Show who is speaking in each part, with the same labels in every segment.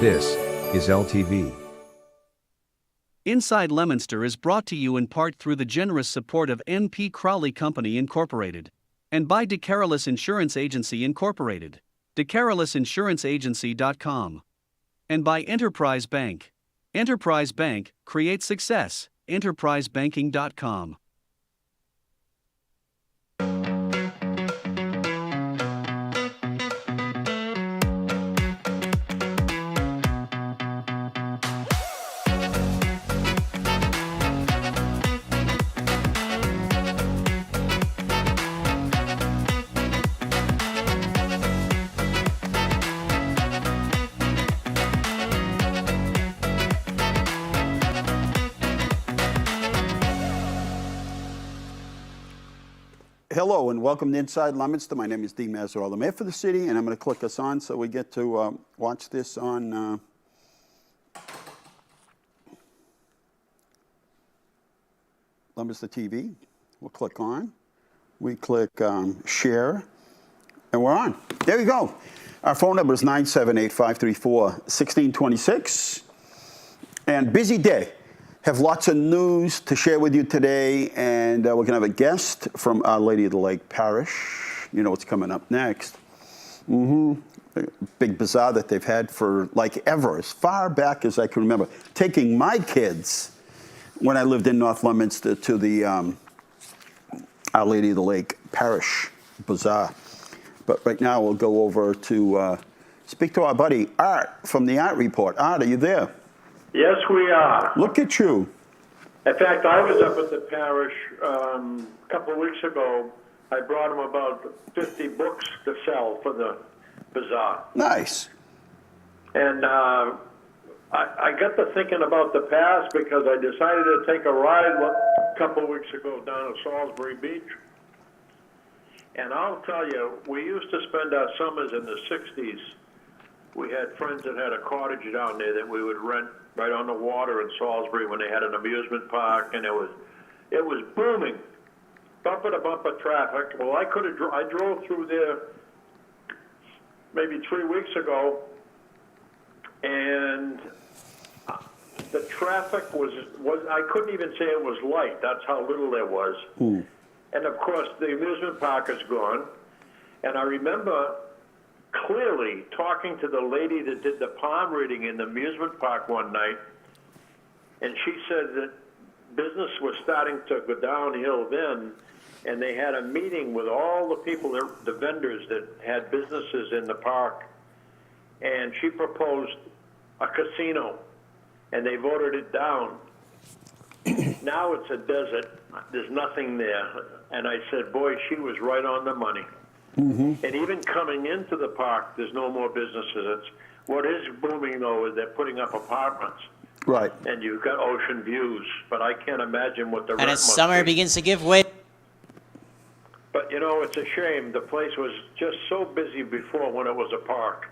Speaker 1: This is LTV.
Speaker 2: Inside Leominster is brought to you in part through the generous support of N.P. Crowley Company Incorporated and by DeCarolis Insurance Agency Incorporated, DeCarolisinsuranceagency.com, and by Enterprise Bank. Enterprise Bank creates success. EnterpriseBanking.com.
Speaker 3: Hello and welcome to Inside Leominster. My name is Dean Mazzarella. I'm here for the city, and I'm going to click us on so we get to watch this on Leominster TV. We'll click on. We click share, and we're on. There we go. Our phone number is 978-534-1626. And busy day. Have lots of news to share with you today, and we're going to have a guest from Our Lady of the Lake Parish. You know what's coming up next. Big bazaar that they've had for like ever, as far back as I can remember. Taking my kids, when I lived in North Leominster, to the Our Lady of the Lake Parish Bazaar. But right now we'll go over to speak to our buddy Art from the Art Report. Art, are you there?
Speaker 4: Yes, we are.
Speaker 3: Look at you.
Speaker 4: In fact, I was up at the parish a couple of weeks ago. I brought them about 50 books to sell for the bazaar.
Speaker 3: Nice.
Speaker 4: And I got to thinking about the past because I decided to take a ride a couple of weeks ago down to Salisbury Beach. And I'll tell you, we used to spend our summers in the 60s. We had friends that had a cottage down there that we would rent right on the water in Salisbury when they had an amusement park, and it was booming, bumper to bumper traffic. Well, I drove through there maybe 3 weeks ago, and the traffic was I couldn't even say it was light. That's how little there was. And of course, the amusement park is gone, and I remember clearly talking to the lady that did the palm reading in the amusement park one night, and she said that business was starting to go downhill then, and they had a meeting with all the people, the vendors that had businesses in the park, and she proposed a casino, and they voted it down. Now it's a desert. There's nothing there. And I said, boy, she was right on the money. And even coming into the park, there's no more businesses. What is booming, though, is they're putting up apartments.
Speaker 3: Right.
Speaker 4: And you've got ocean views, but I can't imagine what the rent
Speaker 5: And as
Speaker 4: must
Speaker 5: summer
Speaker 4: be.
Speaker 5: begins to give way.
Speaker 4: But, you know, it's a shame. The place was just so busy before when it was a park.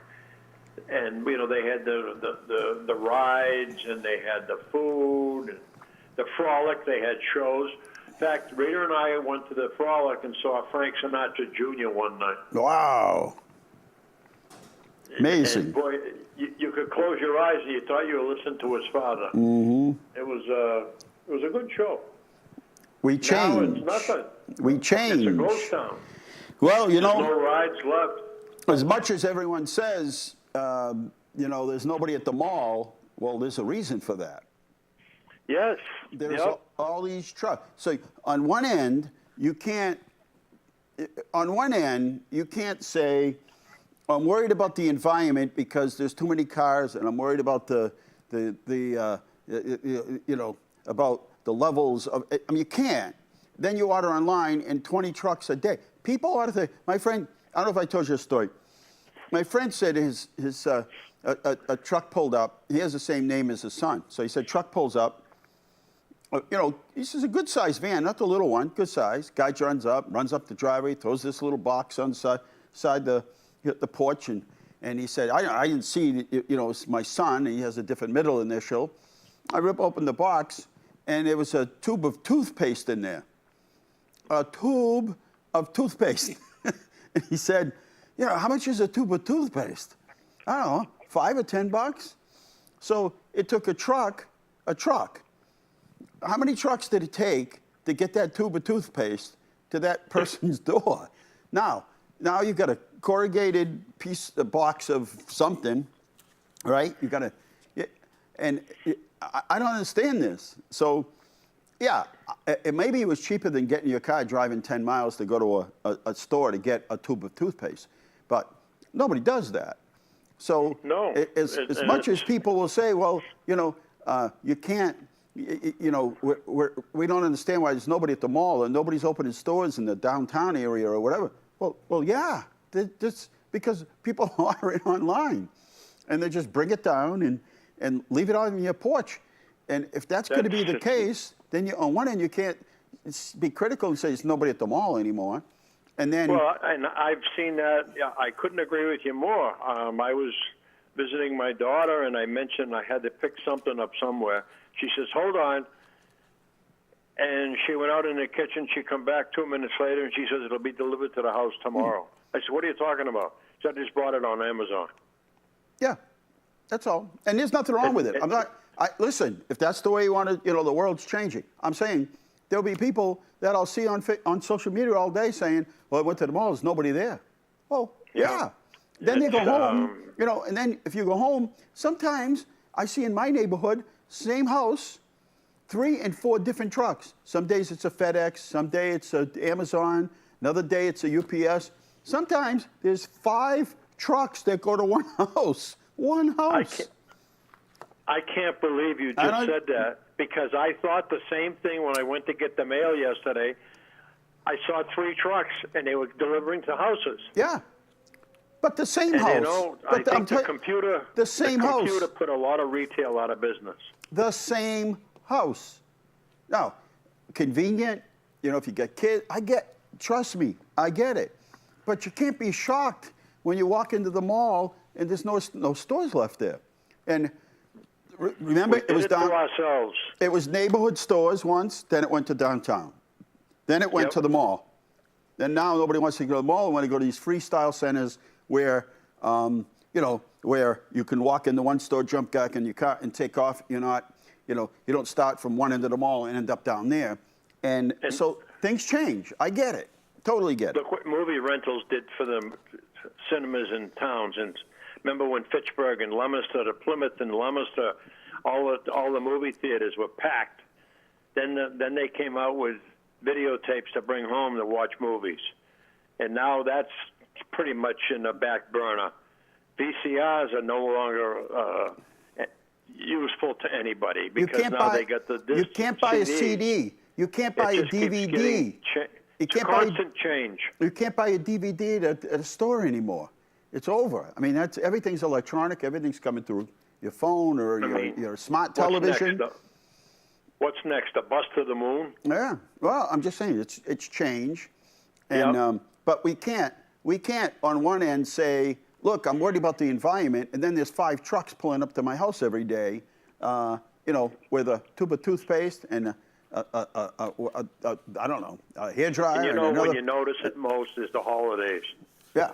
Speaker 4: And, you know, they had the rides, and they had the food, and the frolic, they had shows. In fact, Rita and I went to the Frolic and saw Frank Sinatra Jr. one night.
Speaker 3: Wow. Amazing.
Speaker 4: And boy, you could close your eyes and you thought you were listening to his father. It was a good show.
Speaker 3: We changed.
Speaker 4: Now it's nothing.
Speaker 3: We changed.
Speaker 4: It's a ghost town.
Speaker 3: Well, you
Speaker 4: There's
Speaker 3: know,
Speaker 4: no rides left.
Speaker 3: as much as everyone says, you know, there's nobody at the mall, well, there's a reason for that.
Speaker 4: Yes.
Speaker 3: There's
Speaker 4: Yep.
Speaker 3: all these trucks. So on one end, you can't say, I'm worried about the environment because there's too many cars, and I'm worried about the you know, about the levels of, I mean, you can't. Then you order online and 20 trucks a day. People ought to think, my friend, I don't know if I told you a story. My friend said a truck pulled up. He has the same name as his son. So he said, truck pulls up. You know, he says a good-sized van, not the little one, good size. Guy runs up the driveway, throws this little box on the side the porch, and he said, I didn't see, you know, it's my son. He has a different middle initial. I rip open the box, and there was a tube of toothpaste in there. A tube of toothpaste. And he said, you know, how much is a tube of toothpaste? I don't know, $5 or $10? So it took a truck. How many trucks did it take to get that tube of toothpaste to that person's door? Now you've got a corrugated box of something, right? You got to, and I don't understand this. So, yeah, maybe it was cheaper than getting your car driving 10 miles to go to a store to get a tube of toothpaste, but nobody does that. So,
Speaker 4: No.
Speaker 3: as much as people will say, well, you can't. We don't understand why there's nobody at the mall and nobody's opening stores in the downtown area or whatever. Well, yeah, that's because people order it online, and they just bring it down and leave it on your porch. And if that's going to be the case, then on one end you can't be critical and say there's nobody at the mall anymore, and then
Speaker 4: and I've seen that. Yeah, I couldn't agree with you more. I was visiting my daughter, and I mentioned I had to pick something up somewhere. She says, hold on. And she went out in the kitchen. She come back 2 minutes later, and she says, it'll be delivered to the house tomorrow. I said, what are you talking about? She said, I just bought it on Amazon.
Speaker 3: Yeah, that's all. And there's nothing wrong with it. Listen, if that's the way you want to, the world's changing. I'm saying there'll be people that I'll see on social media all day saying, well, I went to the mall, there's nobody there. Well, yeah. Then they go home, and then if you go home, sometimes I see in my neighborhood, same house, 3 and 4 different trucks. Some days it's a FedEx, some day it's a Amazon, another day it's a UPS. Sometimes there's 5 trucks that go to one house. One house.
Speaker 4: I can't believe you just said that, because I thought the same thing when I went to get the mail yesterday. I saw 3 trucks, and they were delivering to houses.
Speaker 3: Yeah. But the same house.
Speaker 4: I think the computer put a lot of retail out of business.
Speaker 3: The same house. Now, convenient, if you get kids, trust me, I get it. But you can't be shocked when you walk into the mall and there's no stores left there. And remember, it was down.
Speaker 4: Ourselves.
Speaker 3: It was neighborhood stores once, then it went to downtown. Then it went to the mall. Then now nobody wants to go to the mall. They want to go to these freestyle centers where, where you can walk into one store, jump back in your car, and take off. You're not, you don't start from one end of the mall and end up down there. And so things change. I get it. Totally get it.
Speaker 4: Look what movie rentals did for the cinemas in towns. And remember when Fitchburg and Leominster, to Plymouth and Leominster, all the movie theaters were packed. Then they came out with videotapes to bring home to watch movies. And now that's pretty much in the back burner. VCRs are no longer useful to anybody, because they got the disc.
Speaker 3: You can't buy a CD. You can't buy a DVD.
Speaker 4: It's constant change.
Speaker 3: You can't buy a DVD at a store anymore. It's over. I mean, everything's electronic. Everything's coming through your phone or your smart television.
Speaker 4: What's next? A bus to the moon?
Speaker 3: Yeah. Well, I'm just saying it's change, and but we can't on one end say, look, I'm worried about the environment, and then there's 5 trucks pulling up to my house every day, with a tube of toothpaste and I don't know, a hairdryer.
Speaker 4: And when you notice it most is the holidays.
Speaker 3: Yeah.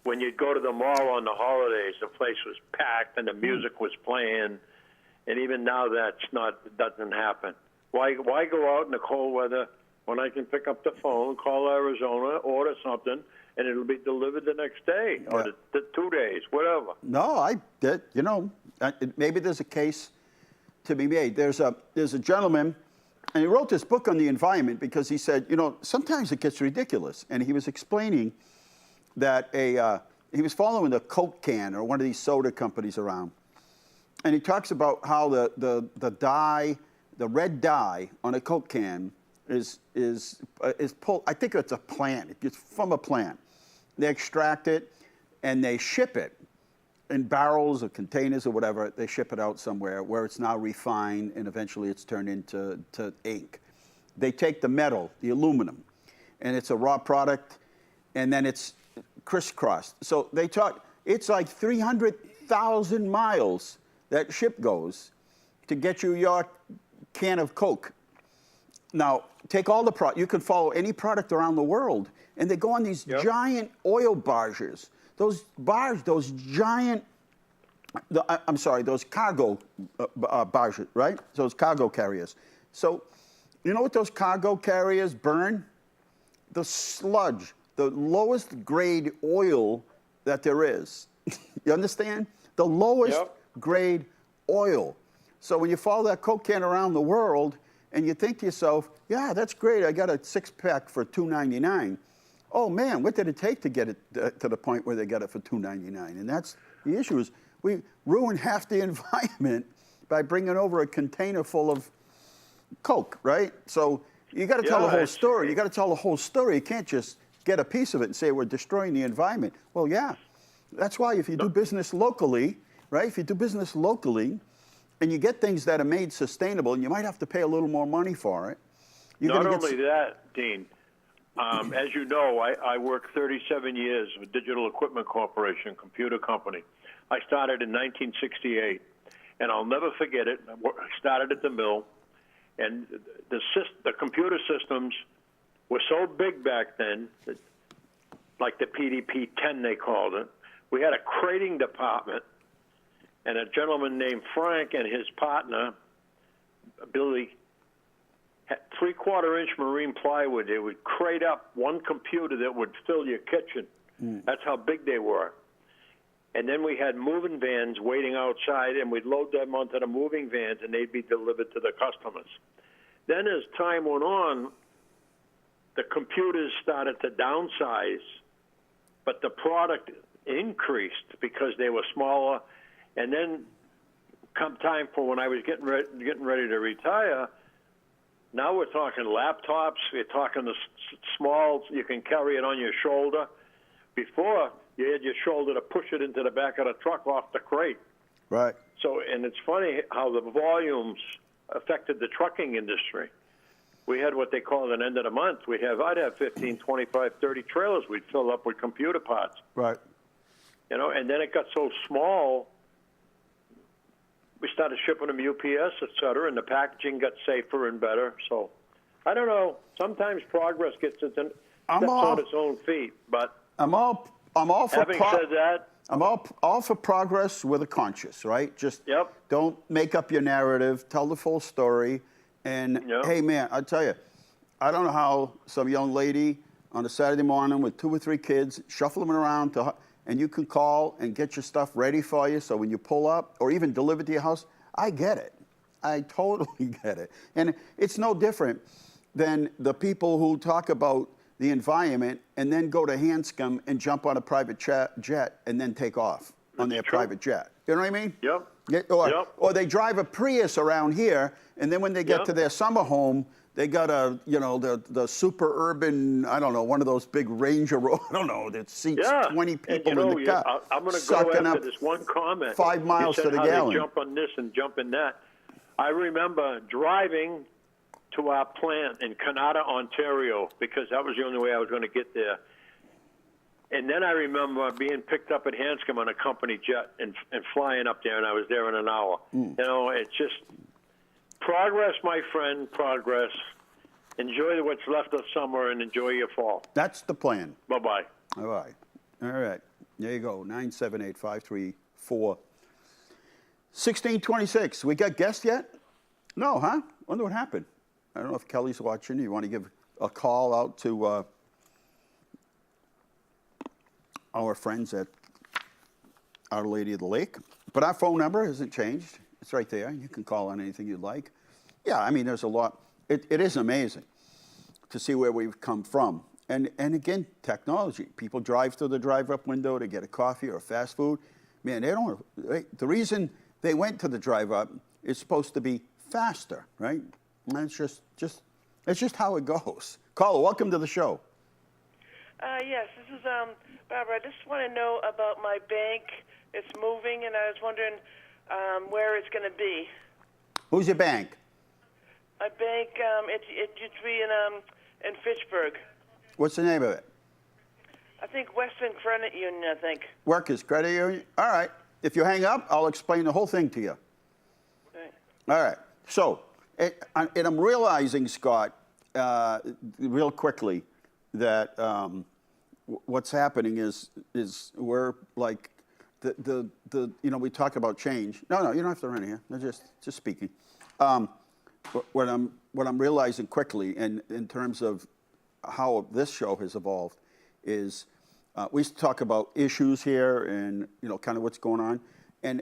Speaker 4: When you'd go to the mall on the holidays, the place was packed and the music was playing, and even now doesn't happen. Why go out in the cold weather when I can pick up the phone, call Arizona, order something, and it'll be delivered the next day or the 2 days, whatever.
Speaker 3: No, maybe there's a case to be made. There's a gentleman, and he wrote this book on the environment because he said, sometimes it gets ridiculous. And he was explaining that he was following the Coke can or one of these soda companies around. And he talks about how the red dye on a Coke can is pulled. I think it's a plant. It's from a plant. They extract it and they ship it in barrels or containers or whatever. They ship it out somewhere where it's now refined and eventually it's turned into ink. They take the metal, the aluminum, and it's a raw product, and then it's crisscrossed. So they talk. It's like 300,000 miles that ship goes to get you your can of Coke. Now, take all the product. You can follow any product around the world, and they go on these giant oil barges. Those giant I'm sorry, those cargo barges, right? Those cargo carriers. So, you know what those cargo carriers burn? The sludge, the lowest grade oil that there is. You understand? The lowest grade oil. So when you follow that Coke can around the world and you think to yourself, yeah, that's great, I got a 6-pack for $2.99. Oh man, what did it take to get it to the point where they got it for $2.99? And that's the issue, is we ruin half the environment by bringing over a container full of Coke, right? So you got to tell the whole story. You got to tell the whole story. You can't just get a piece of it and say we're destroying the environment. Well, yeah, that's why if you do business locally, right? If you do business locally, and you get things that are made sustainable, and you might have to pay a little more money for it.
Speaker 4: Not only that, Dean. As you know, I worked 37 years with Digital Equipment Corporation, computer company. I started in 1968, and I'll never forget it. I started at the mill, and the computer systems were so big back then, that, like the PDP-10 they called it. We had a crating department, and a gentleman named Frank and his partner, Billy, had 3/4-inch marine plywood. They would crate up one computer that would fill your kitchen. That's how big they were. And then we had moving vans waiting outside, and we'd load them onto the moving vans, and they'd be delivered to the customers. Then as time went on, the computers started to downsize, but the product increased because they were smaller. And then come time for when I was getting ready to retire, now we're talking laptops. We're talking the small, you can carry it on your shoulder. Before, you had your shoulder to push it into the back of the truck off the crate.
Speaker 3: Right.
Speaker 4: So, and it's funny how the volumes affected the trucking industry. We had what they called an end of the month. I'd have 15, 25, 30 trailers we'd fill up with computer parts.
Speaker 3: Right.
Speaker 4: You know, and then it got so small, we started shipping them UPS, et cetera, and the packaging got safer and better. So, I don't know. Sometimes progress gets steps on its own feet, but
Speaker 3: I'm all for
Speaker 4: having said that,
Speaker 3: I'm all for progress with a conscience, right? Just don't make up your narrative, tell the full story. And hey, man, I tell you, I don't know how some young lady on a Saturday morning with 2 or 3 kids, shuffle them around, and you can call and get your stuff ready for you. So when you pull up or even deliver to your house, I get it. I totally get it. And it's no different than the people who talk about the environment and then go to Hanscom and jump on a private jet and then take off on their private jet. You know what I mean?
Speaker 4: Yep.
Speaker 3: Or they drive a Prius around here, and then when they get to their summer home, they got the super urban, I don't know, one of those big Ranger, I don't know, that seats 20 people in the car.
Speaker 4: I'm going to go after this one comment.
Speaker 3: 5 miles to the gallon.
Speaker 4: They jump on this and jump in that. I remember driving to our plant in Canada, Ontario, because that was the only way I was going to get there. And then I remember being picked up at Hanscom on a company jet and flying up there, and I was there in an hour. You know, it's just progress, my friend, progress. Enjoy what's left of summer and enjoy your fall.
Speaker 3: That's the plan.
Speaker 4: Bye-bye.
Speaker 3: All right. All right. There you go, 978-534-1626. We got guests yet? No, huh? Wonder what happened. I don't know if Kelly's watching. You want to give a call out to our friends at Our Lady of the Lake. But our phone number hasn't changed. It's right there. You can call on anything you'd like. Yeah, I mean, there's a lot. It is amazing to see where we've come from. And again, technology. People drive through the drive-up window to get a coffee or fast food. Man, the reason they went to the drive-up is supposed to be faster, right? And it's just how it goes. Caller, welcome to the show.
Speaker 5: Yes, this is Barbara. I just want to know about my bank. It's moving, and I was wondering where it's going to be.
Speaker 3: Who's your bank?
Speaker 5: My bank, it used to be in Fitchburg.
Speaker 3: What's the name of it?
Speaker 5: I think Western Credit Union, I think.
Speaker 3: Workers Credit Union? All right. If you hang up, I'll explain the whole thing to you.
Speaker 5: Okay.
Speaker 3: All right. So, and I'm realizing, Scott, real quickly, that what's happening is we're like we talk about change. No, you don't have to run here. I'm just speaking. What I'm realizing quickly, and in terms of how this show has evolved, is we used to talk about issues here and kind of what's going on, and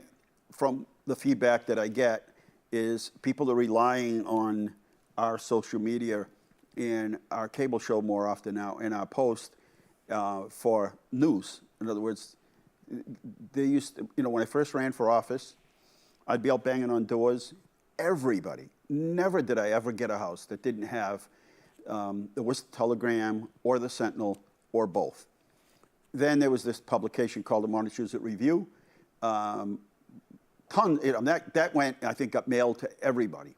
Speaker 3: from the feedback that I get is people are relying on our social media and our cable show more often now, and our post for news. In other words, they used to, when I first ran for office, I'd be out banging on doors. Everybody, never did I ever get a house that didn't have the Worcester Telegram or the Sentinel or both. Then there was this publication called the Montezut Review. That went, I think, got mailed to everybody.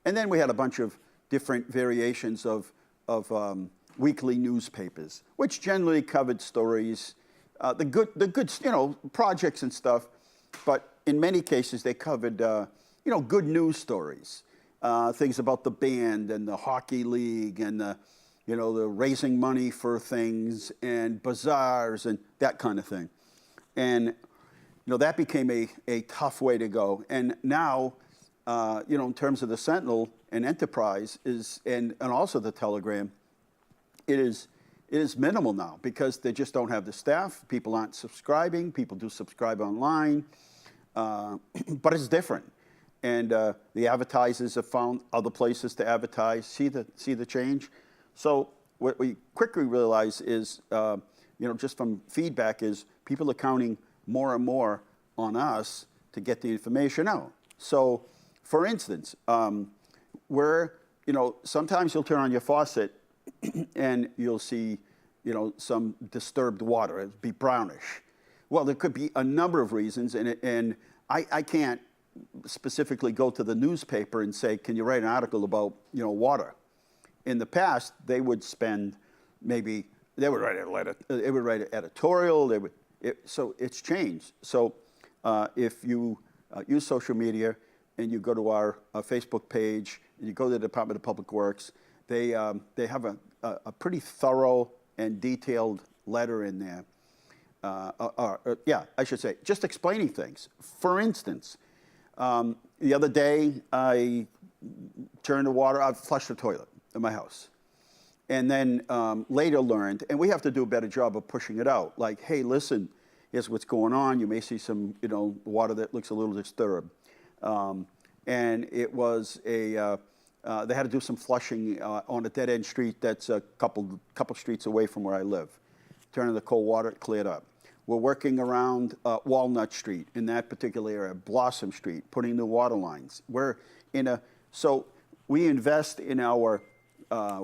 Speaker 3: And then we had a bunch of different variations of weekly newspapers, which generally covered stories, the good projects and stuff, but in many cases they covered good news stories, things about the band and the hockey league and the raising money for things and bazaars and that kind of thing. And that became a tough way to go. And now, in terms of the Sentinel and Enterprise and also the Telegram, it is minimal now because they just don't have the staff. People aren't subscribing. People do subscribe online, but it's different. And the advertisers have found other places to advertise. See the change. So what we quickly realize is, just from feedback, is people are counting more and more on us to get the information out. So, for instance, sometimes you'll turn on your faucet and you'll see, some disturbed water. It'll be brownish. Well, there could be a number of reasons, and I can't specifically go to the newspaper and say, can you write an article about, water? In the past, they would spend they would write a letter, they would write an editorial, so it's changed. So if you use social media and you go to our Facebook page, and you go to the Department of Public Works, they have a pretty thorough and detailed letter in there. I should say, just explaining things. For instance, the other day I turned the water, I flushed the toilet in my house. And then later learned, and we have to do a better job of pushing it out. Like, hey, listen, here's what's going on. You may see some, water that looks a little disturbed. And it was they had to do some flushing on a dead-end street that's a couple streets away from where I live. Turning the cold water, it cleared up. We're working around Walnut Street in that particular area, Blossom Street, putting new water lines. So we invest in our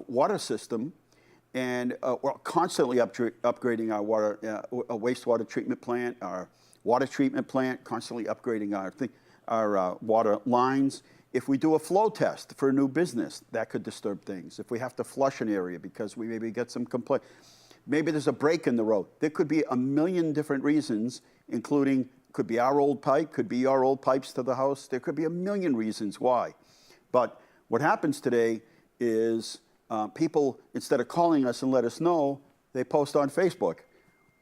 Speaker 3: water system, and we're constantly upgrading our wastewater treatment plant, our water treatment plant, constantly upgrading our water lines. If we do a flow test for a new business, that could disturb things. If we have to flush an area because we maybe get some complaint, maybe there's a break in the road. There could be a million different reasons, including could be our old pipe, could be your old pipes to the house. There could be a million reasons why. But what happens today is people, instead of calling us and let us know, they post on Facebook.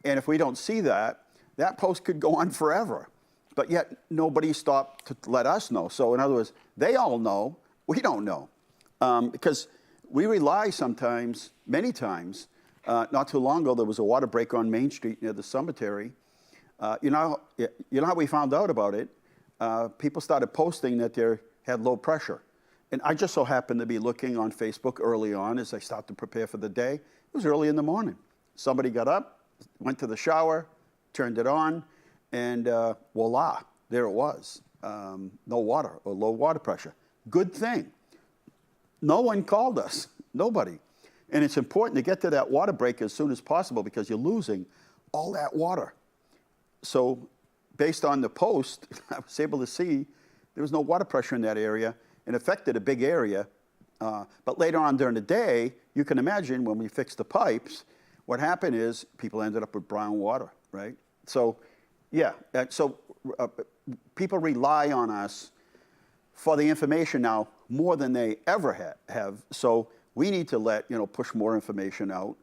Speaker 3: And if we don't see that, that post could go on forever. But yet nobody stopped to let us know. So in other words, they all know, we don't know. Because we rely sometimes, many times, not too long ago, there was a water break on Main Street near the cemetery. You know how we found out about it? People started posting that they had low pressure. And I just so happened to be looking on Facebook early on as I started to prepare for the day. It was early in the morning. Somebody got up, went to the shower, turned it on, and voila, there it was. No water or low water pressure. Good thing. No one called us. Nobody. And it's important to get to that water break as soon as possible because you're losing all that water. So based on the post, I was able to see there was no water pressure in that area. It affected a big area. But later on during the day, you can imagine when we fixed the pipes, what happened is people ended up with brown water, right? So, yeah, people rely on us for the information now more than they ever have. So we need to push more information out.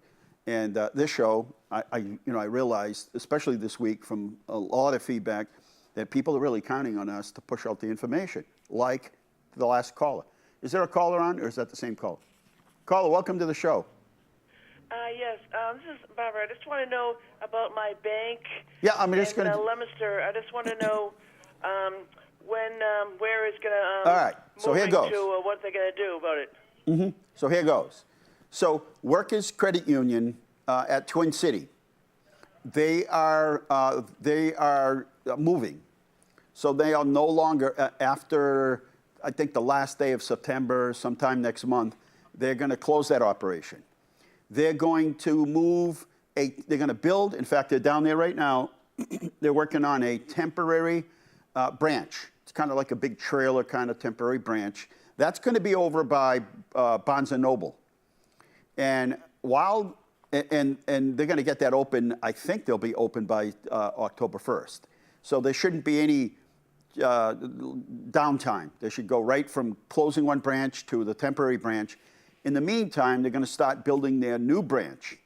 Speaker 3: And this show, I realized, especially this week from a lot of feedback, that people are really counting on us to push out the information, like the last caller. Is there a caller on, or is that the same caller? Caller, welcome to the show.
Speaker 5: Yes, this is Barbara. I just want to know about my bank.
Speaker 3: Yeah, I'm just
Speaker 5: in
Speaker 3: going to.
Speaker 5: Leominster. I just want to know where it's going to.
Speaker 3: All right, so here goes.
Speaker 5: To what they're going to do about it.
Speaker 3: So here goes. So Workers Credit Union at Twin City, they are moving. So they are no longer, after I think the last day of September, sometime next month, they're going to close that operation. They're going to move, they're going to build, in fact, they're down there right now, they're working on a temporary branch. It's kind of like a big trailer kind of temporary branch. That's going to be over by Barnes & Noble. And and they're going to get that open, I think they'll be open by October 1st. So there shouldn't be any downtime. They should go right from closing one branch to the temporary branch. In the meantime, they're going to start building their new branch,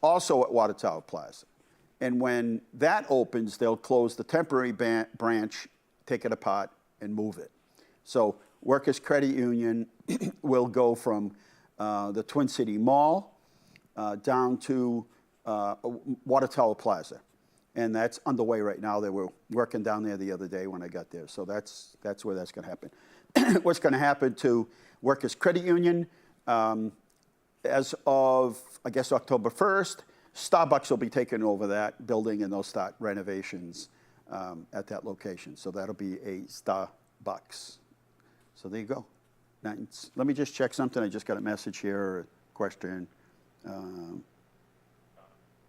Speaker 3: also at Water Tower Plaza. And when that opens, they'll close the temporary branch, take it apart, and move it. So Workers Credit Union will go from the Twin City Mall down to Water Tower Plaza. And that's underway right now. They were working down there the other day when I got there. So that's where that's going to happen. What's going to happen to Workers Credit Union, as of, I guess, October 1st, Starbucks will be taking over that building, and they'll start renovations at that location. So that'll be a Starbucks. So there you go. Now, let me just check something. I just got a message here, a question.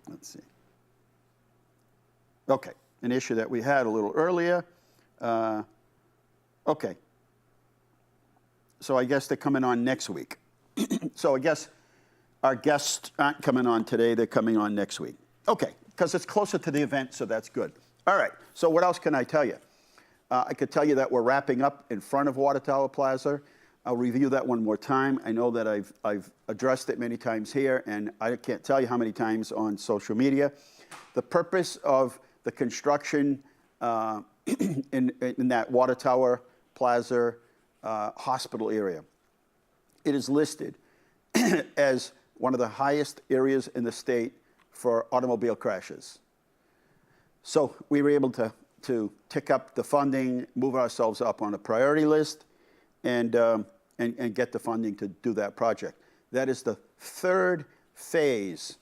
Speaker 3: Let's see. Okay, an issue that we had a little earlier. Okay. So I guess they're coming on next week. So I guess our guests aren't coming on today. They're coming on next week. Okay, because it's closer to the event, so that's good. All right, so what else can I tell you? I could tell you that we're wrapping up in front of Water Tower Plaza. I'll review that one more time. I know that I've addressed it many times here, and I can't tell you how many times on social media. The purpose of the construction in that Water Tower Plaza hospital area, it is listed as one of the highest areas in the state for automobile crashes. So we were able to tick up the funding, move ourselves up on a priority list, and get the funding to do that project. That is the third phase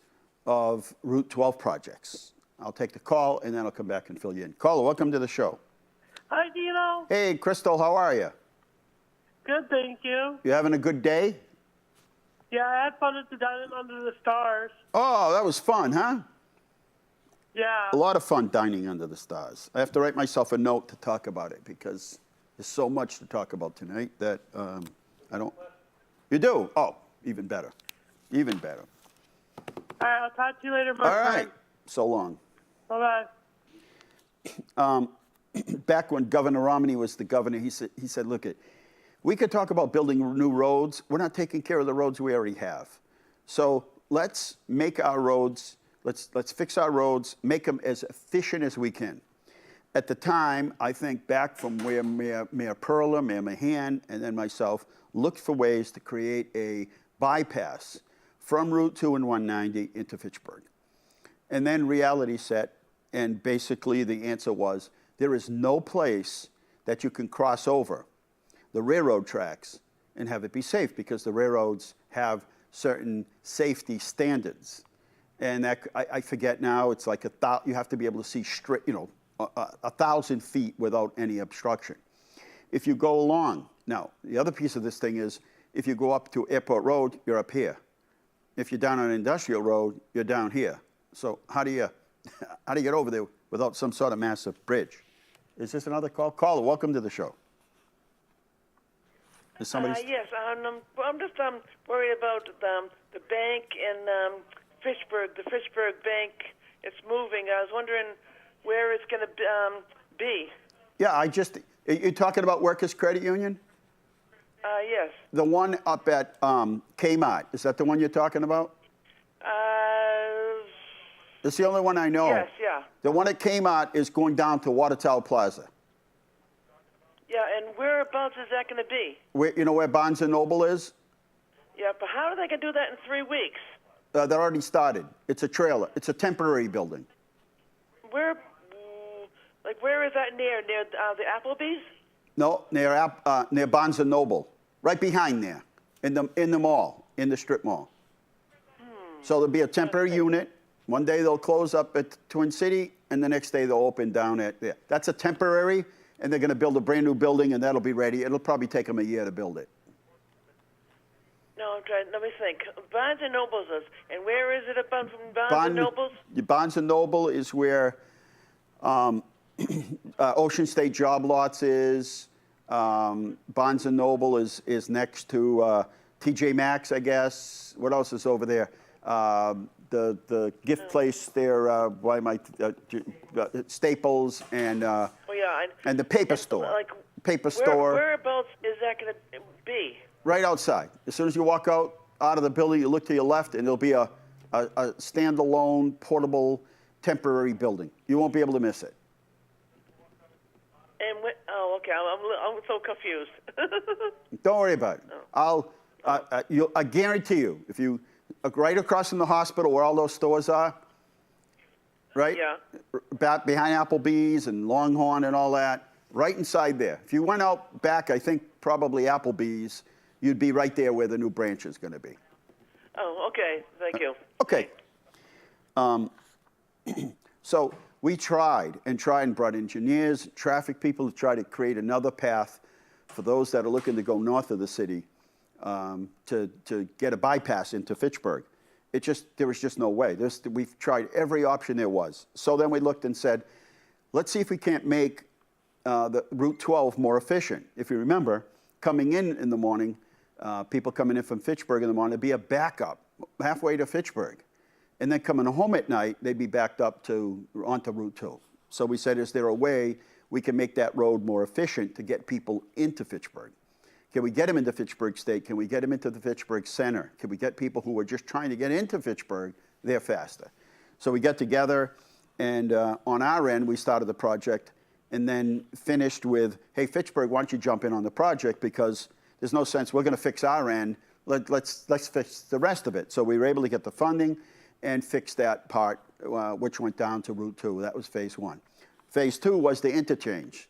Speaker 3: of Route 12 projects. I'll take the call, and then I'll come back and fill you in. Caller, welcome to the show.
Speaker 6: Hi, Dino.
Speaker 3: Hey, Crystal, how are you?
Speaker 6: Good, thank you.
Speaker 3: You having a good day?
Speaker 6: Yeah, I had fun at the Dining Under the Stars.
Speaker 3: Oh, that was fun, huh?
Speaker 6: Yeah.
Speaker 3: A lot of fun dining under the stars. I have to write myself a note to talk about it because there's so much to talk about tonight that I don't. You do? Oh, even better. Even better.
Speaker 6: All right, I'll talk to you later, my
Speaker 3: All right.
Speaker 6: friend.
Speaker 3: So long.
Speaker 6: Bye-bye.
Speaker 3: Back when Governor Romney was the governor, he said, look, we could talk about building new roads. We're not taking care of the roads we already have. So let's make our roads, let's fix our roads, make them as efficient as we can. At the time, I think back from where Mayor Perla, Mayor Mahan, and then myself looked for ways to create a bypass from Route 2 and 190 into Fitchburg. And then reality set, and basically the answer was, there is no place that you can cross over the railroad tracks and have it be safe, because the railroads have certain safety standards. And that, I forget now, it's like you have to be able to see straight, 1,000 feet without any obstruction. If you go along, now, the other piece of this thing is, if you go up to Airport Road, you're up here. If you're down on Industrial Road, you're down here. So how do you get over there without some sort of massive bridge? Is this another call? Caller, welcome to the show. Is somebody?
Speaker 5: Yes, I'm just worried about the bank in Fitchburg. The Fitchburg Bank, it's moving. I was wondering where it's going to be.
Speaker 3: Yeah, you're talking about Workers Credit Union?
Speaker 5: Yes.
Speaker 3: The one up at Kmart, is that the one you're talking about? It's the only one I know.
Speaker 5: Yes, yeah.
Speaker 3: The one that came out is going down to Water Tower Plaza.
Speaker 5: Yeah, and whereabouts is that going to be?
Speaker 3: You know where Barnes & Noble is?
Speaker 5: Yeah, but how are they going to do that in 3 weeks?
Speaker 3: That already started. It's a trailer. It's a temporary building.
Speaker 5: Where is that near? Near the Applebee's?
Speaker 3: No, near Barnes & Noble, right behind there, in the mall, in the strip mall. So there'll be a temporary unit. One day they'll close up at Twin City, and the next day they'll open down at there. That's a temporary, and they're going to build a brand new building, and that'll be ready. It'll probably take them a year to build it.
Speaker 5: No, I'm trying. Let me think. Barnes and Nobles is, and where is it about from Barnes and Nobles?
Speaker 3: Barnes and Noble is where Ocean State Job Lots is. Barnes and Noble is next to TJ Maxx, I guess. What else is over there? The gift place there by my Staples and and the paper store. Paper store.
Speaker 5: Whereabouts is that going to be?
Speaker 3: Right outside. As soon as you walk out of the building, you look to your left, and there'll be a standalone, portable, temporary building. You won't be able to miss it.
Speaker 5: And okay. I'm so confused.
Speaker 3: Don't worry about it. I guarantee you, if you right across from the hospital where all those stores are, right?
Speaker 5: Yeah.
Speaker 3: Behind Applebee's and Longhorn and all that, right inside there. If you went out back, I think probably Applebee's, you'd be right there where the new branch is going to be.
Speaker 5: Oh, okay. Thank you.
Speaker 3: Okay. So we tried and brought engineers, traffic people to try to create another path for those that are looking to go north of the city to get a bypass into Fitchburg. There was just no way. We've tried every option there was. So then we looked and said, let's see if we can't make the Route 12 more efficient. If you remember, coming in the morning, people coming in from Fitchburg in the morning, there'd be a backup halfway to Fitchburg. And then coming home at night, they'd be backed up onto Route 2. So we said, is there a way we can make that road more efficient to get people into Fitchburg? Can we get them into Fitchburg State? Can we get them into the Fitchburg Center? Can we get people who are just trying to get into Fitchburg there faster? So we got together, and on our end, we started the project and then finished with, hey, Fitchburg, why don't you jump in on the project, because there's no sense, we're going to fix our end, let's fix the rest of it. So we were able to get the funding and fix that part, which went down to Route 2. That was phase 1. Phase 2 was the interchange.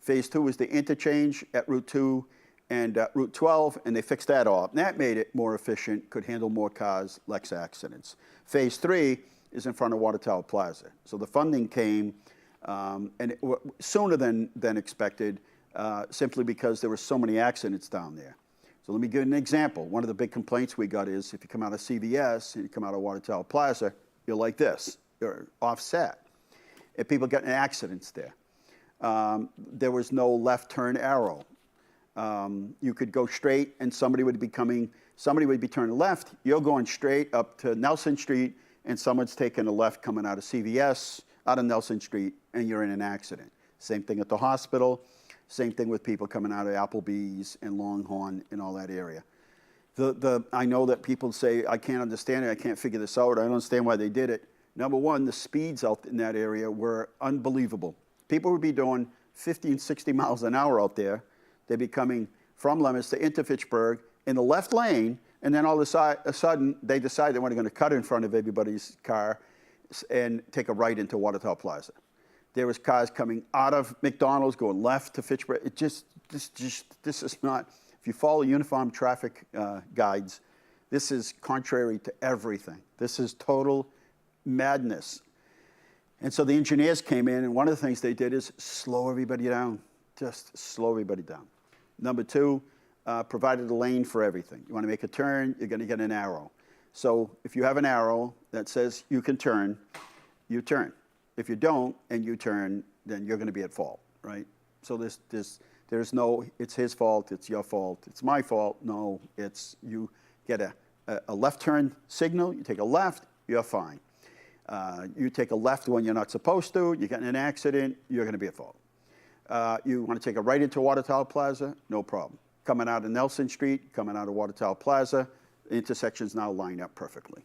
Speaker 3: Phase 2 was the interchange at Route 2 and Route 12, and they fixed that all up. And that made it more efficient, could handle more cars, less accidents. Phase 3 is in front of Water Tower Plaza. So the funding came sooner than expected, simply because there were so many accidents down there. So let me give you an example. One of the big complaints we got is if you come out of CVS and you come out of Water Tower Plaza, you're like this. You're offset. And people get in accidents there. There was no left turn arrow. You could go straight and somebody would be turning left. You're going straight up to Nelson Street and someone's taking a left coming out of CVS, out of Nelson Street, and you're in an accident. Same thing at the hospital. Same thing with people coming out of Applebee's and Longhorn and all that area. I know that people say, I can't understand it, I can't figure this out, I don't understand why they did it. Number one, the speeds out in that area were unbelievable. People would be doing 50 and 60 miles an hour out there. They'd be coming from Leominster into Fitchburg in the left lane, and then all of a sudden, they decide they weren't going to cut in front of everybody's car and take a right into Water Tower Plaza. There was cars coming out of McDonald's going left to Fitchburg. This is not, if you follow uniform traffic guides, this is contrary to everything. This is total madness. And so the engineers came in, and one of the things they did is slow everybody down, just slow everybody down. Number two, provided a lane for everything. You want to make a turn, you're going to get an arrow. So if you have an arrow that says you can turn, you turn. If you don't and you turn, then you're going to be at fault, right? So there's no, it's his fault, it's your fault, it's my fault. No, it's you get a left turn signal, you take a left, you're fine. You take a left when you're not supposed to, you get in an accident, you're going to be at fault. You want to take a right into Water Tower Plaza, no problem. Coming out of Nelson Street, coming out of Water Tower Plaza, the intersections now line up perfectly.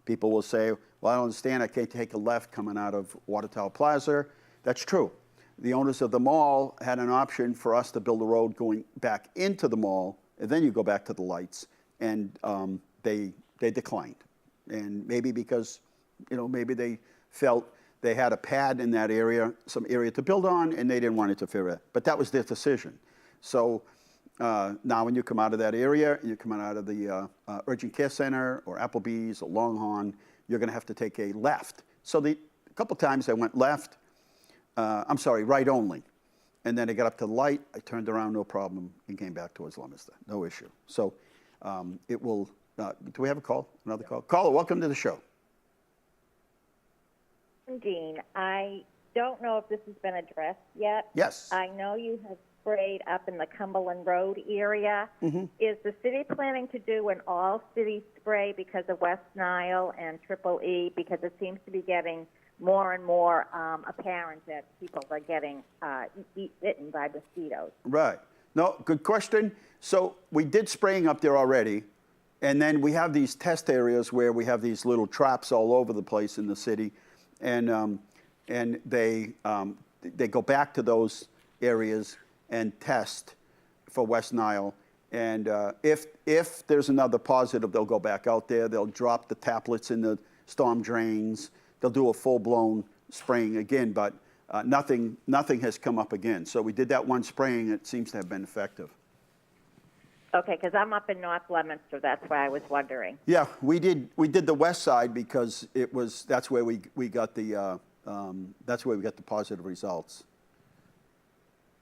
Speaker 3: People will say, well, I don't understand, I can't take a left coming out of Water Tower Plaza. That's true. The owners of the mall had an option for us to build a road going back into the mall, and then you go back to the lights, and they declined. And maybe because, maybe they felt they had a pad in that area, some area to build on, and they didn't want it to fit. But that was their decision. So now when you come out of that area, and you come out of the urgent care center or Applebee's or Longhorn, you're going to have to take a left. So a couple times I went left, right only. And then I got up to the light, I turned around, no problem, and came back towards Leominster, no issue. So it will, do we have a call, another call? Caller, welcome to the show.
Speaker 7: Dean, I don't know if this has been addressed yet.
Speaker 3: Yes.
Speaker 7: I know you have sprayed up in the Cumberland Road area.
Speaker 3: Mm-hmm.
Speaker 7: Is the city planning to do an all-city spray because of West Nile and Triple E? Because it seems to be getting more and more apparent that people are getting bitten by mosquitoes.
Speaker 3: Right. No, good question. So we did spraying up there already, and then we have these test areas where we have these little traps all over the place in the city, and they go back to those areas and test for West Nile. And if there's another positive, they'll go back out there. They'll drop the tablets in the storm drains. They'll do a full-blown spraying again, but nothing has come up again. So we did that one spraying. It seems to have been effective.
Speaker 7: Okay, because I'm up in North Leominster. That's why I was wondering.
Speaker 3: Yeah, we did the west side because that's where we got the positive results.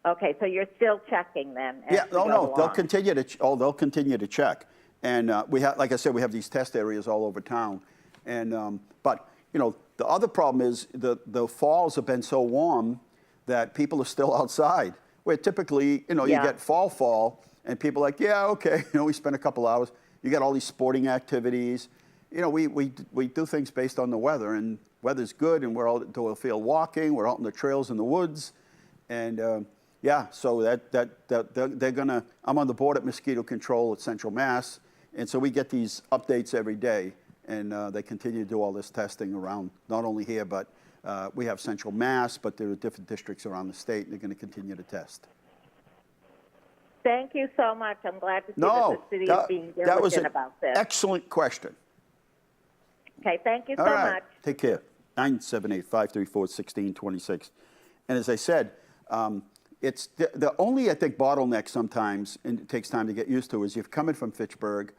Speaker 7: Okay, so you're still checking then?
Speaker 3: Yeah, they'll continue to check, and we have, like I said, we have these test areas all over town, and but the other problem is the falls have been so warm that people are still outside. Where typically, you get fall, and people are like, yeah, okay, we spend a couple hours. You got all these sporting activities. We do things based on the weather, and weather's good, and we're out to a field walking. We're out in the trails in the woods, and so they're gonna. I'm on the board at mosquito control at Central Mass, and so we get these updates every day, and they continue to do all this testing around, not only here, but we have Central Mass, but there are different districts around the state, and they're going to continue to test.
Speaker 7: Thank you so much. I'm glad to see that the city is being diligent about this.
Speaker 3: Excellent question.
Speaker 7: Okay, thank you so much.
Speaker 3: Take care. 978-534-1626. And as I said, it's the only, I think, bottleneck sometimes, and it takes time to get used to, is you're coming from Fitchburg,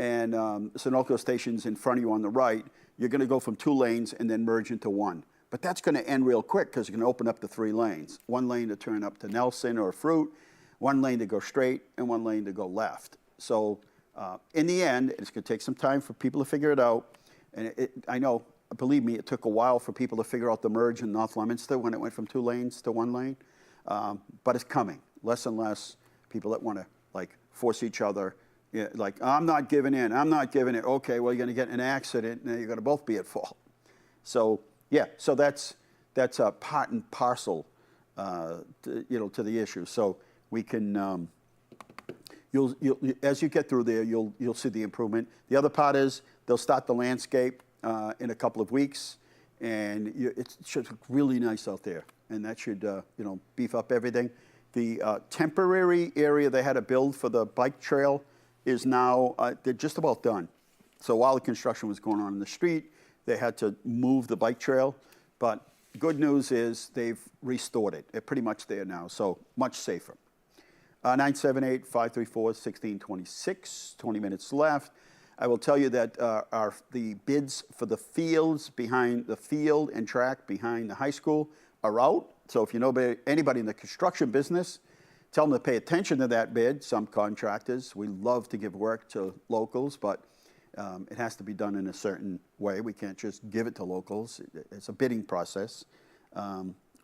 Speaker 3: and Sunoco Station's in front of you on the right. You're going to go from 2 lanes and then merge into 1. But that's going to end real quick because you're going to open up to 3 lanes. 1 lane to turn up to Nelson or Fruit, 1 lane to go straight, and 1 lane to go left. So in the end, it's going to take some time for people to figure it out. And I know, believe me, it took a while for people to figure out the merge in North Leominster when it went from 2 lanes to 1 lane. But it's coming. Less and less people that want to force each other. Yeah, I'm not giving in. I'm not giving it. Okay, well, you're going to get in an accident, and you're going to both be at fault. So so that's a part and parcel, to the issue. So we can, you'll as you get through there, you'll see the improvement. The other part is they'll start the landscape in a couple of weeks, and it should look really nice out there, and that should beef up everything. The temporary area they had to build for the bike trail is now, they're just about done. So while the construction was going on in the street, they had to move the bike trail. But good news is they've restored it. They're pretty much there now, so much safer. 978-534-1626, 20 minutes left. I will tell you that the bids for the fields behind the field and track behind the high school are out. So if you know anybody in the construction business, tell them to pay attention to that bid. Some contractors, we love to give work to locals, but it has to be done in a certain way. We can't just give it to locals. It's a bidding process.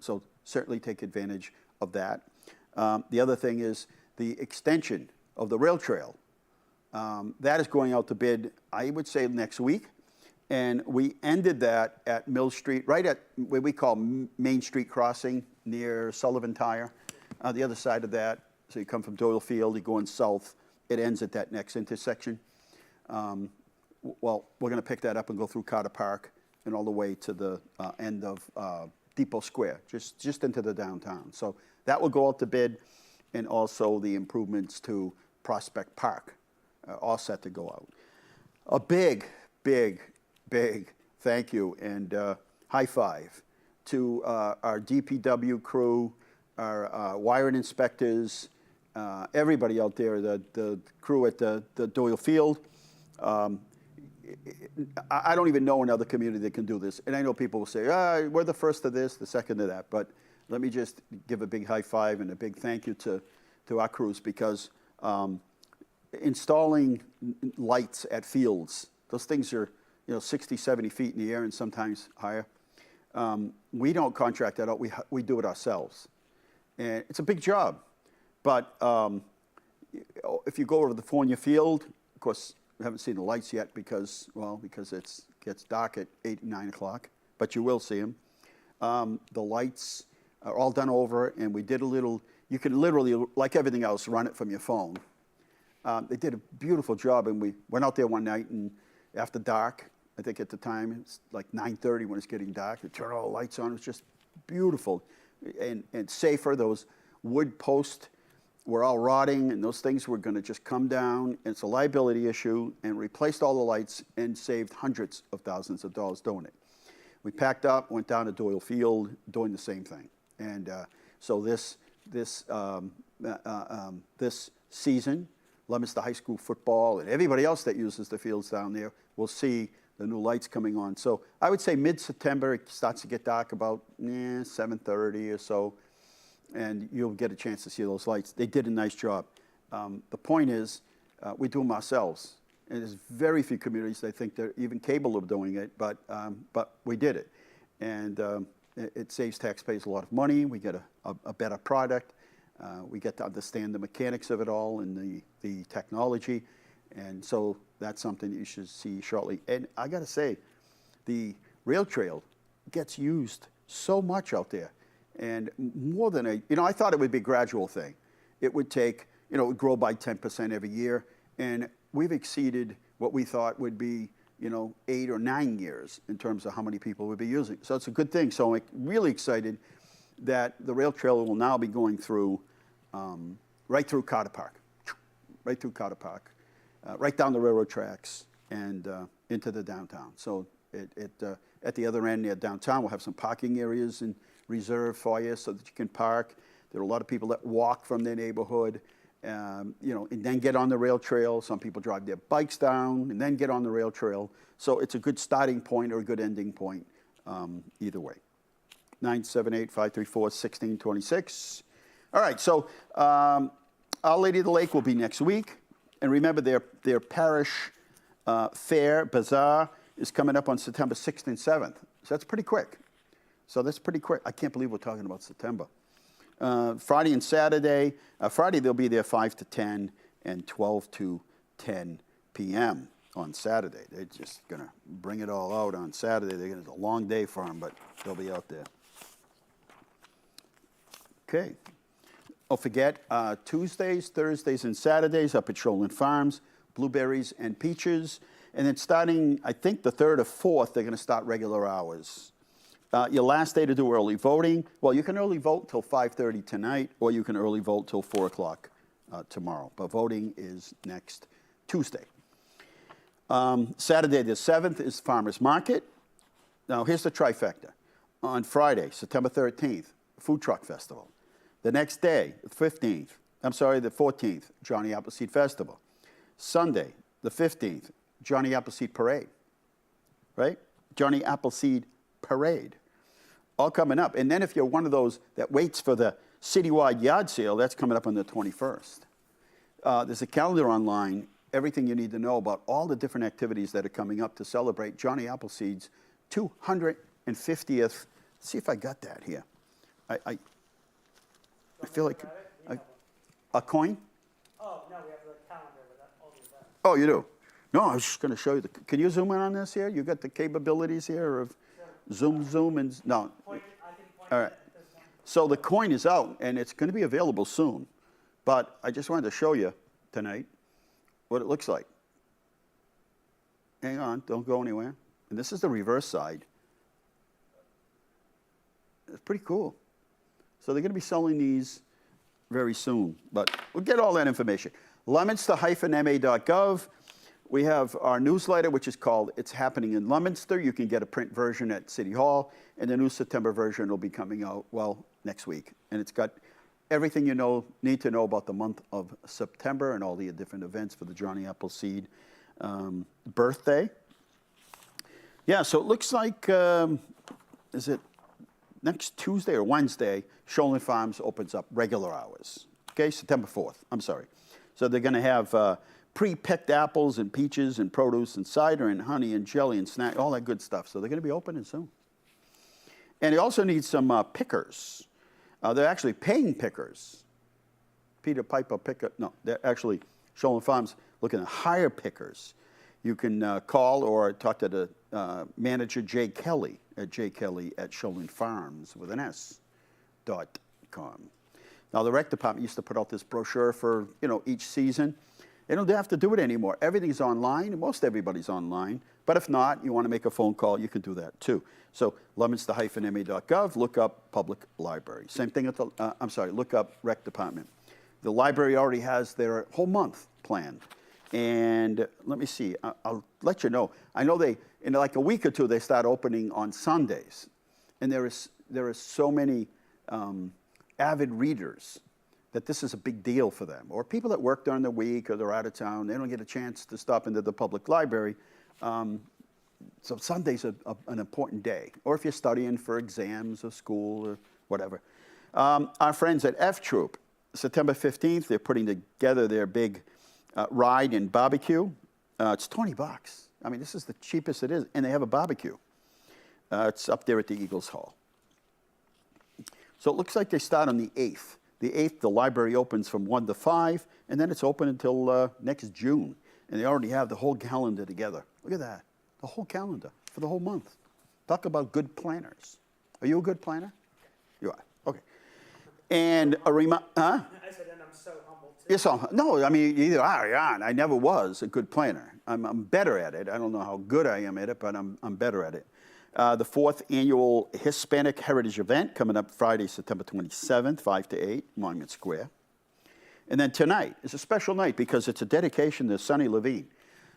Speaker 3: So certainly take advantage of that. The other thing is the extension of the rail trail. That is going out to bid, I would say, next week. And we ended that at Mill Street, right at what we call Main Street Crossing near Sullivan Tire. The other side of that, so you come from Doyle Field, you're going south, it ends at that next intersection. well, we're going to pick that up and go through Carter Park and all the way to the end of Depot Square, just into the downtown. So that will go out to bid, and also the improvements to Prospect Park, all set to go out. A big, big, big thank you and high five to our DPW crew, our wiring inspectors, everybody out there, the crew at the Doyle Field. I don't even know another community that can do this. And I know people will say, we're the first to this, the second to that. But let me just give a big high five and a big thank you to our crews, because installing lights at fields, those things are 60, 70 feet in the air and sometimes higher. We don't contract that out. We do it ourselves. And it's a big job. But if you go over to the Fournier Field, of course, we haven't seen the lights yet because it gets dark at 8, 9 o'clock, but you will see them. The lights are all done over, and we did a little, you can literally, like everything else, run it from your phone. They did a beautiful job, and we went out there one night, and after dark, I think at the time, it's like 9:30 when it's getting dark, they turned all the lights on. It was just beautiful and safer. Those wood posts were all rotting, and those things were going to just come down. It's a liability issue, and replaced all the lights and saved hundreds of thousands of dollars doing it. We packed up, went down to Doyle Field, doing the same thing. And so this season, Leominster High School football and everybody else that uses the fields down there will see the new lights coming on. So I would say mid-September, it starts to get dark about 7:30 or so, and you'll get a chance to see those lights. They did a nice job. The point is, we do them ourselves. And there's very few communities that think they're even capable of doing it, but we did it. And it saves taxpayers a lot of money. We get a better product. We get to understand the mechanics of it all and the technology. And so that's something that you should see shortly. And I got to say, the rail trail gets used so much out there. And more than I thought it would be a gradual thing. It would take, it would grow by 10% every year. And we've exceeded what we thought would be, 8 or 9 years in terms of how many people would be using. So it's a good thing. So I'm really excited that the rail trail will now be going through, right through Carter Park, right through Carter Park, right down the railroad tracks and into the downtown. So at the other end near downtown, we'll have some parking areas in reserve for you so that you can park. There are a lot of people that walk from their neighborhood, and then get on the rail trail. Some people drive their bikes down and then get on the rail trail. So it's a good starting point or a good ending point, either way. 978-534-1626. All right, so Our Lady of the Lake will be next week. And remember, their parish fair, bazaar, is coming up on September 6th and 7th. So that's pretty quick. I can't believe we're talking about September. Friday and Saturday. Friday, they'll be there 5 to 10 and 12 to 10 p.m. on Saturday. They're just going to bring it all out on Saturday. It's a long day for them, but they'll be out there. Okay. Don't forget, Tuesdays, Thursdays, and Saturdays up at Shoreland Farms, blueberries and peaches. And then starting, I think, the 3rd or 4th, they're going to start regular hours. Your last day to do early voting, well, you can early vote till 5:30 tonight, or you can early vote till 4 o'clock tomorrow. But voting is next Tuesday. Saturday the 7th is Farmers Market. Now, here's the trifecta. On Friday, September 13th, Food Truck Festival. The next day, the 14th, Johnny Appleseed Festival. Sunday, the 15th, Johnny Appleseed Parade. Right? Johnny Appleseed Parade. All coming up. And then if you're one of those that waits for the citywide yard sale, that's coming up on the 21st. There's a calendar online, everything you need to know about all the different activities that are coming up to celebrate Johnny Appleseed's 250th. Let's see if I got that here. I feel like a coin?
Speaker 6: Oh, no, we have the calendar with all the events.
Speaker 3: Oh, you do? No, I was just going to show you. Can you zoom in on this here? You got the capabilities here of zoom, and no.
Speaker 6: I can point
Speaker 3: All right.
Speaker 6: at this one.
Speaker 3: So the coin is out, and it's going to be available soon. But I just wanted to show you tonight what it looks like. Hang on, don't go anywhere. And this is the reverse side. It's pretty cool. So they're going to be selling these very soon, but we'll get all that information. Leominster-ma.gov. We have our newsletter, which is called It's Happening in Leominster. You can get a print version at City Hall, and the new September version will be coming out, well, next week. And it's got everything you need to know about the month of September and all the different events for the Johnny Appleseed birthday. Yeah, so it looks like, is it next Tuesday or Wednesday, Shoalin Farms opens up regular hours. Okay, September 4th, I'm sorry. So they're going to have pre-picked apples and peaches and produce and cider and honey and jelly and snack, all that good stuff. So they're going to be opening soon. And they also need some pickers. They're actually paying pickers. Peter Piper picker, no, they're actually, Shoalin Farms looking to hire pickers. You can call or talk to the manager, Jay Kelly, at jkelly@shoalinfarms with an S.com. Now, the rec department used to put out this brochure for, each season. They don't have to do it anymore. Everything's online. Most everybody's online. But if not, you want to make a phone call, you can do that too. So leominster-ma.gov, look up public library. Same thing at the, look up rec department. The library already has their whole month planned. And let me see, I'll let you know. I know in like a week or two, they start opening on Sundays. And there is so many avid readers that this is a big deal for them. Or people that work during the week or they're out of town, they don't get a chance to stop into the public library. So Sunday's an important day. Or if you're studying for exams or school or whatever. Our friends at F Troop, September 15th, they're putting together their big ride and barbecue. It's $20. I mean, this is the cheapest it is. And they have a barbecue. It's up there at the Eagles Hall. So it looks like they start on the 8th. The 8th, the library opens from 1 to 5, and then it's open until next June. And they already have the whole calendar together. Look at that. The whole calendar for the whole month. Talk about good planners. Are you a good planner? You are. Okay. And a reminder, huh?
Speaker 6: I said, and I'm so humble too.
Speaker 3: Yes, no, I mean, either are or you aren't. I never was a good planner. I'm better at it. I don't know how good I am at it, but I'm better at it. The 4th annual Hispanic Heritage Event coming up Friday, September 27th, 5 to 8, Monument Square. And then tonight is a special night because it's a dedication to Sonny Levine.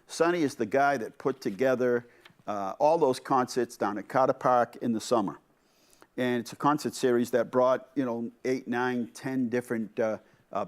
Speaker 3: Sonny is the guy that put together all those concerts down at Carter Park in the summer. And it's a concert series that brought, 8, 9, 10 different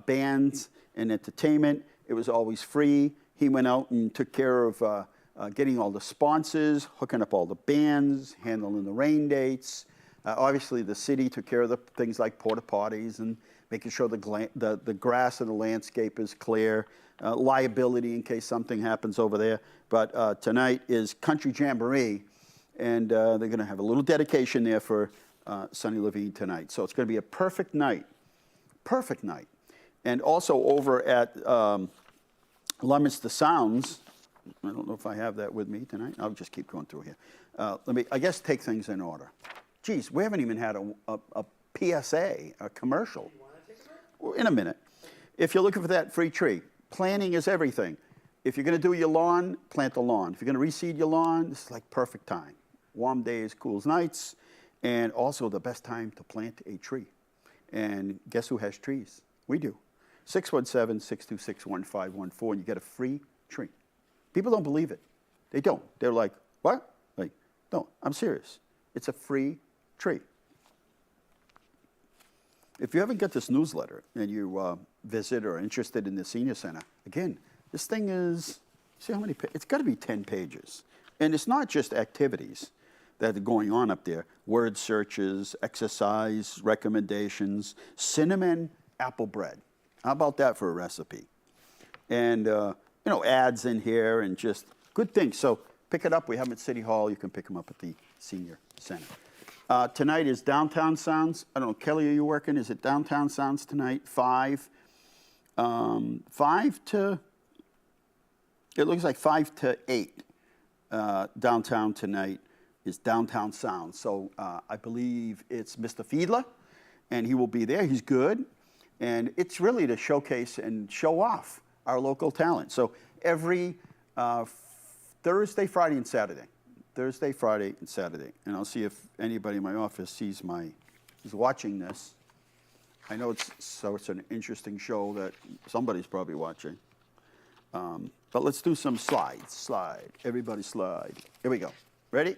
Speaker 3: bands and entertainment. It was always free. He went out and took care of getting all the sponsors, hooking up all the bands, handling the rain dates. Obviously, the city took care of the things like porta potties and making sure the grass of the landscape is clear, liability in case something happens over there. But tonight is Country Jamboree, and they're going to have a little dedication there for Sonny Levine tonight. So it's going to be a perfect night. Perfect night. And also over at Leominster Sounds, I don't know if I have that with me tonight. I'll just keep going through here. I guess take things in order. Geez, we haven't even had a PSA, a commercial.
Speaker 6: You want to take a break?
Speaker 3: Well, in a minute. If you're looking for that free tree, planting is everything. If you're going to do your lawn, plant the lawn. If you're going to reseed your lawn, this is like perfect time. Warm days, cool nights, and also the best time to plant a tree. And guess who has trees? We do. 617-626-1514, and you get a free tree. People don't believe it. They don't. They're like, what? Like, no, I'm serious. It's a free tree. If you haven't got this newsletter and you visit or are interested in the senior center, again, this thing is, see how many, it's got to be 10 pages. And it's not just activities that are going on up there. Word searches, exercise, recommendations, cinnamon apple bread. How about that for a recipe? And, ads in here and just good things. So pick it up. We have them at City Hall. You can pick them up at the Senior Center. Tonight is Downtown Sounds. I don't know, Kelly, are you working? Is it Downtown Sounds tonight? 5 to, it looks like 5 to 8. Downtown tonight is Downtown Sounds. So I believe it's Mr. Fiedler, and he will be there. He's good. And it's really to showcase and show off our local talent. So every Thursday, Friday, and Saturday. Thursday, Friday, and Saturday. And I'll see if anybody in my office is watching this. I know it's an interesting show that somebody's probably watching. But let's do some slides. Slide. Everybody slide. Here we go. Ready?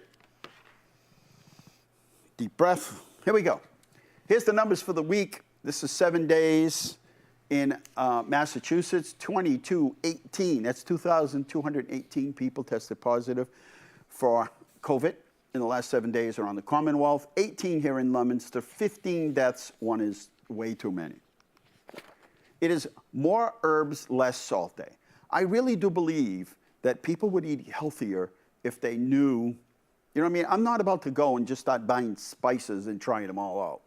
Speaker 3: Deep breath. Here we go. Here's the numbers for the week. This is 7 days in Massachusetts. 2218. That's 2,218 people tested positive for COVID in the last 7 days around the Commonwealth. 18 here in Leominster. 15 deaths. One is way too many. It is more herbs, less salt day. I really do believe that people would eat healthier if they knew, you know what I mean? I'm not about to go and just start buying spices and trying them all out.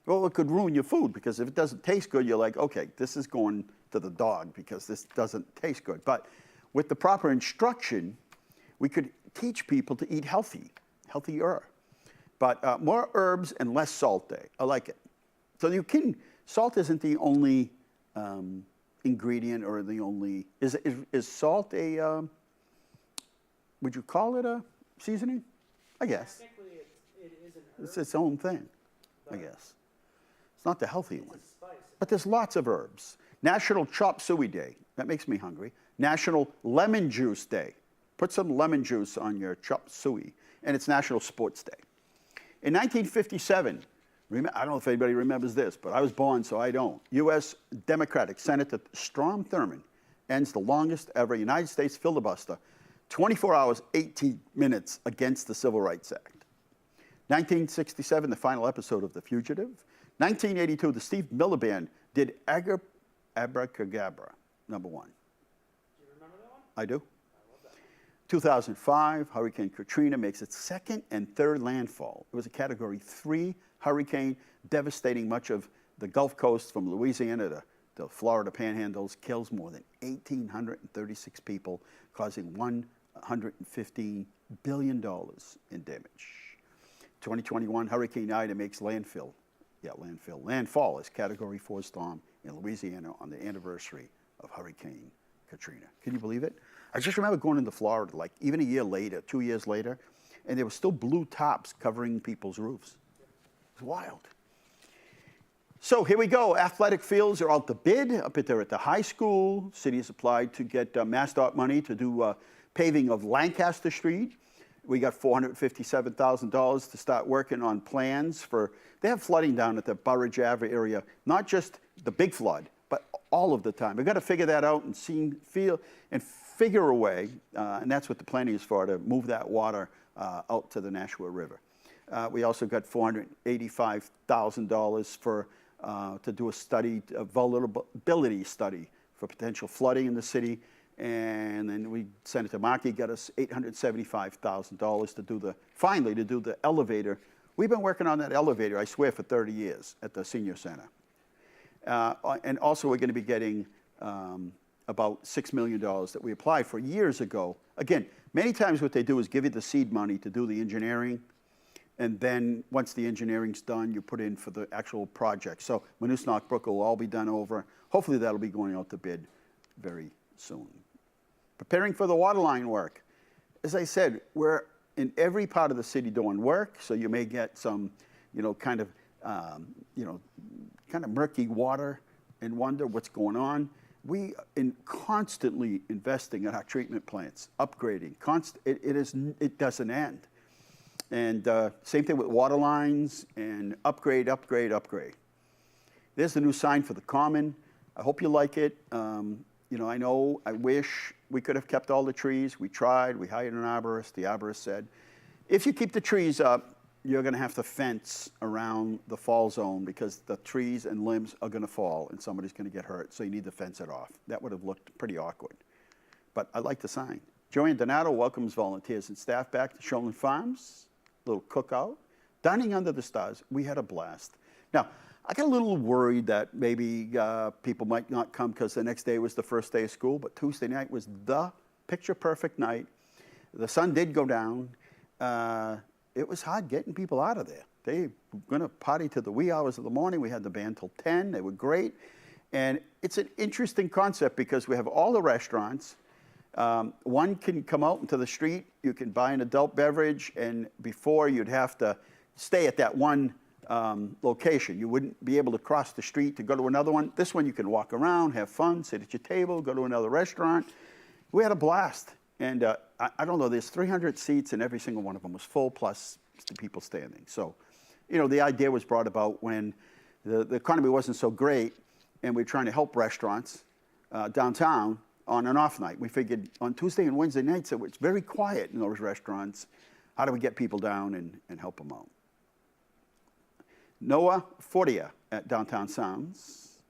Speaker 3: Well, it could ruin your food because if it doesn't taste good, you're like, okay, this is going to the dog because this doesn't taste good. But with the proper instruction, we could teach people to eat healthier. But more herbs and less salt day. I like it. So salt isn't the only ingredient or the only, is salt a, would you call it a seasoning? I guess.
Speaker 8: Technically, it is an herb.
Speaker 3: It's its own thing, I guess. It's not the healthy one.
Speaker 8: It's a spice.
Speaker 3: But there's lots of herbs. National Chop Suey Day. That makes me hungry. National Lemon Juice Day. Put some lemon juice on your chop suey. And it's National Sports Day. In 1957, I don't know if anybody remembers this, but I was born, so I don't. U.S. Democratic Senator Strom Thurmond ends the longest ever United States filibuster, 24 hours, 18 minutes against the Civil Rights Act. 1967, the final episode of The Fugitive. 1982, the Steve Miller Band did Abracadabra, number one.
Speaker 8: Do you remember that one?
Speaker 3: I do.
Speaker 8: I love that one.
Speaker 3: 2005, Hurricane Katrina makes its second and third landfall. It was a Category 3 hurricane, devastating much of the Gulf Coast from Louisiana to the Florida Panhandles, kills more than 1,836 people, causing $115 billion in damage. 2021, Hurricane Ida makes landfall as Category 4 storm in Louisiana on the anniversary of Hurricane Katrina. Can you believe it? I just remember going into Florida, like even a year later, 2 years later, and there were still blue tops covering people's roofs. It's wild. So here we go. Athletic fields are out to bid up there at the high school. City has applied to get MassDOT money to do paving of Lancaster Street. We got $457,000 to start working on plans for, they have flooding down at the Burridge Ave area, not just the big flood, but all of the time. We've got to figure that out and figure a way, and that's what the planning is for, to move that water out to the Nashua River. We also got $485,000 to do a study, a vulnerability study for potential flooding in the city. And then Senator Markey got us $875,000 to do the elevator. We've been working on that elevator, I swear, for 30 years at the senior center. And also we're going to be getting about $6 million that we applied for years ago. Again, many times what they do is give you the seed money to do the engineering. And then once the engineering's done, you put in for the actual project. So Manus-Knockbrook will all be done over. Hopefully that'll be going out to bid very soon. Preparing for the water line work. As I said, we're in every part of the city doing work, so you may get some, kind of murky water and wonder what's going on. We are constantly investing in our treatment plants, upgrading. It doesn't end. And same thing with water lines and upgrade. There's the new sign for the Common. I hope you like it. I wish we could have kept all the trees. We tried. We hired an arborist. The arborist said, if you keep the trees up, you're going to have to fence around the fall zone because the trees and limbs are going to fall and somebody's going to get hurt, so you need to fence it off. That would have looked pretty awkward. But I like the sign. Joanne Donato welcomes volunteers and staff back to Shoreland Farms. Little cookout. Dining under the stars. We had a blast. Now, I got a little worried that maybe people might not come because the next day was the first day of school, but Tuesday night was the picture-perfect night. The sun did go down. It was hard getting people out of there. They were going to party to the wee hours of the morning. We had the band till 10. They were great. And it's an interesting concept because we have all the restaurants, One can come out into the street, you can buy an adult beverage, and before you'd have to stay at that one location. You wouldn't be able to cross the street to go to another one. This one you can walk around, have fun, sit at your table, go to another restaurant. We had a blast. And I don't know, there's 300 seats and every single one of them was full, plus the people standing. So, you know, the idea was brought about when the economy wasn't so great and we were trying to help restaurants downtown on an off night. We figured on Tuesday and Wednesday nights, it was very quiet in those restaurants. How do we get people down and help them out? Noah Fortia at Downtown Sounds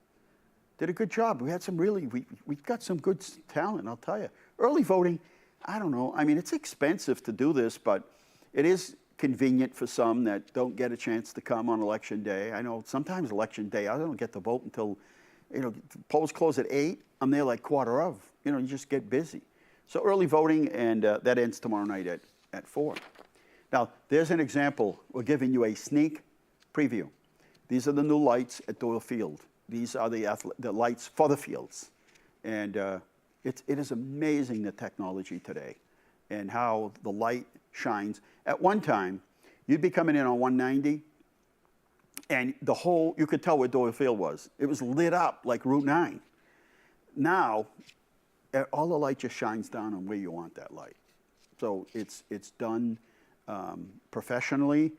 Speaker 3: did a good job. We had some really, we've got some good talent, I'll tell you. Early voting, I don't know. I mean, it's expensive to do this, but it is convenient for some that don't get a chance to come on election day. I know sometimes election day, I don't get to vote until, you know, polls close at 8. I'm there like quarter of. You know, you just get busy. So early voting, and that ends tomorrow night at 4. Now, there's an example. We're giving you a sneak preview. These are the new lights at Doyle Field. These are the lights for the fields. And it is amazing, the technology today and how the light shines. At one time, you'd be coming in on 190, and you could tell where Doyle Field was. It was lit up like Route 9. Now, all the light just shines down on where you want that light. So it's done professionally.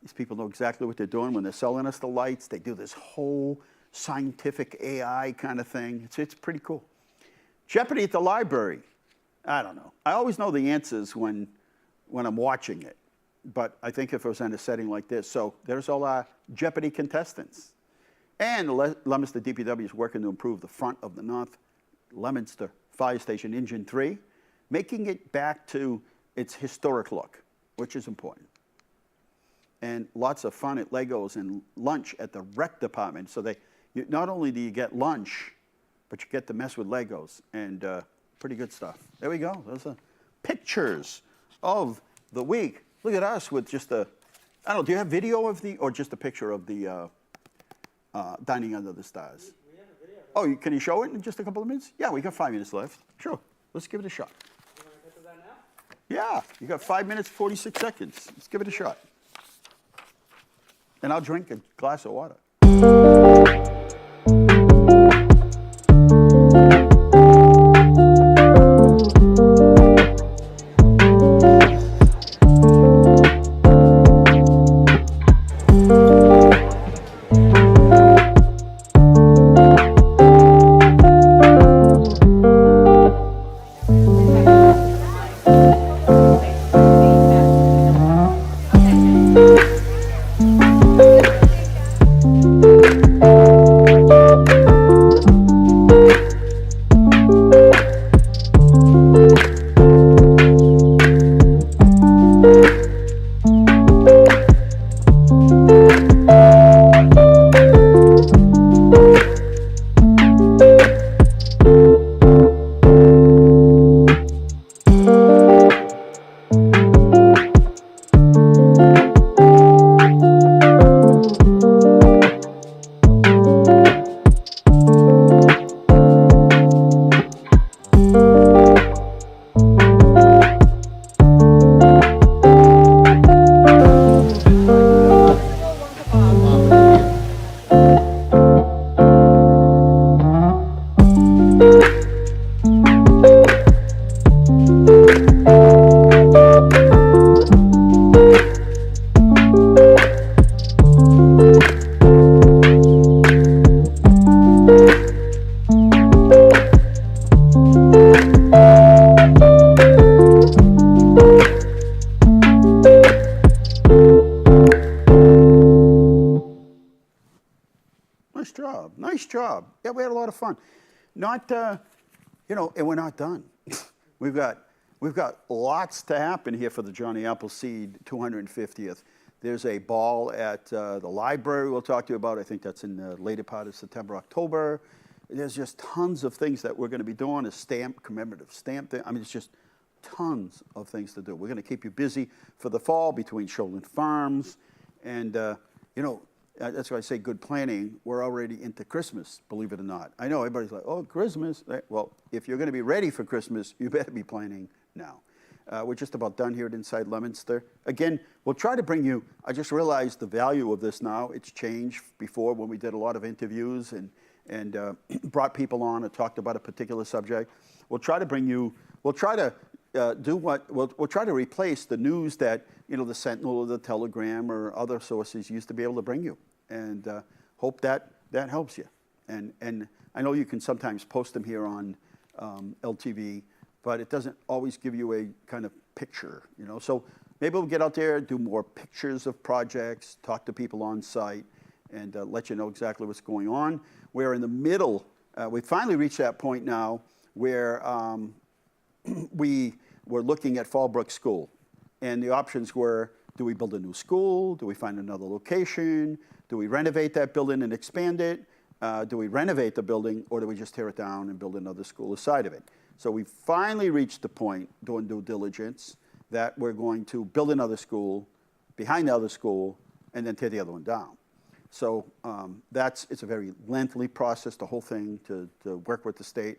Speaker 3: These people know exactly what they're doing when they're selling us the lights. They do this whole scientific AI kind of thing. It's pretty cool. Jeopardy at the library. I don't know. I always know the answers when I'm watching it. But I think if it was in a setting like this. So there's all our Jeopardy contestants. And the Leominster DPW is working to improve the front of the North Leominster Fire Station Engine 3, making it back to its historic look, which is important. And lots of fun at Legos and lunch at the rec department. So not only do you get lunch, but you get to mess with Legos, and pretty good stuff. There we go. Those are pictures of the week. Look at us with just I don't know, do you have video of or just a picture of the Dining Under the Stars?
Speaker 8: We have a video.
Speaker 3: Oh, can you show it in just a couple of minutes? Yeah, we got 5 minutes left. Sure. Let's give it a shot.
Speaker 8: You want to get to that now?
Speaker 3: Yeah, you got 5 minutes, 46 seconds. Let's give it a shot. And I'll drink a glass of water. Nice job. Yeah, we had a lot of fun. Not, you know, and we're not done. We've got lots to happen here for the Johnny Appleseed 250th. There's a ball at the library we'll talk to you about. I think that's in the later part of September, October. There's just tons of things that we're going to be doing. A commemorative stamp thing. I mean, it's just tons of things to do. We're going to keep you busy for the fall between Shoreland Farms and, you know, that's why I say good planning. We're already into Christmas, believe it or not. I know everybody's like, oh, Christmas. Well, if you're going to be ready for Christmas, you better be planning now. We're just about done here at Inside Leominster. Again, we'll try to bring you, I just realized the value of this now. It's changed before when we did a lot of interviews and brought people on and talked about a particular subject. We'll try to bring you, we'll try to we'll try to replace the news that, the Sentinel or the Telegram or other sources used to be able to bring you. And hope that helps you. And I know you can sometimes post them here on LTV, but it doesn't always give you a kind of picture, So maybe we'll get out there, do more pictures of projects, talk to people on site, and let you know exactly what's going on. We're in the middle. We finally reached that point now where we were looking at Fallbrook School. And the options were, do we build a new school? Do we find another location? Do we renovate that building and expand it? Do we renovate the building, or do we just tear it down and build another school aside of it? So we finally reached the point, doing due diligence, that we're going to build another school, behind the other school, and then tear the other one down. So it's a very lengthy process, the whole thing, to work with the state.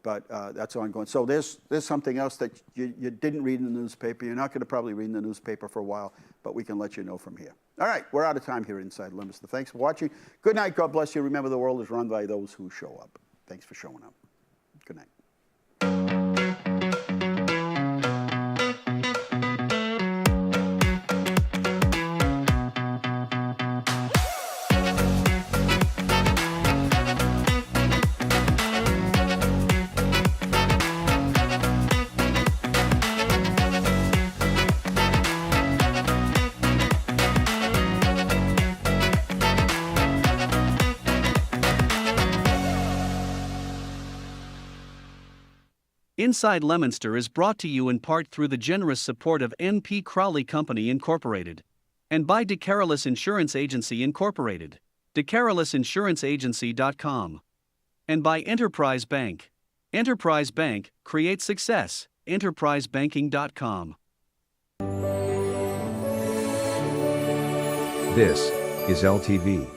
Speaker 3: But that's ongoing. So there's something else that you didn't read in the newspaper. You're not going to probably read in the newspaper for a while, but we can let you know from here. All right, we're out of time here inside Leominster. Thanks for watching. Good night. God bless you. Remember, the world is run by those who show up. Thanks for showing up. Good night.
Speaker 2: Inside Leominster is brought to you in part through the generous support of N.P. Crowley Company Incorporated and by DeCarolis Insurance Agency Incorporated, DeCarolisInsuranceAgency.com, and by Enterprise Bank. Enterprise Bank creates success. EnterpriseBanking.com.
Speaker 1: This is LTV.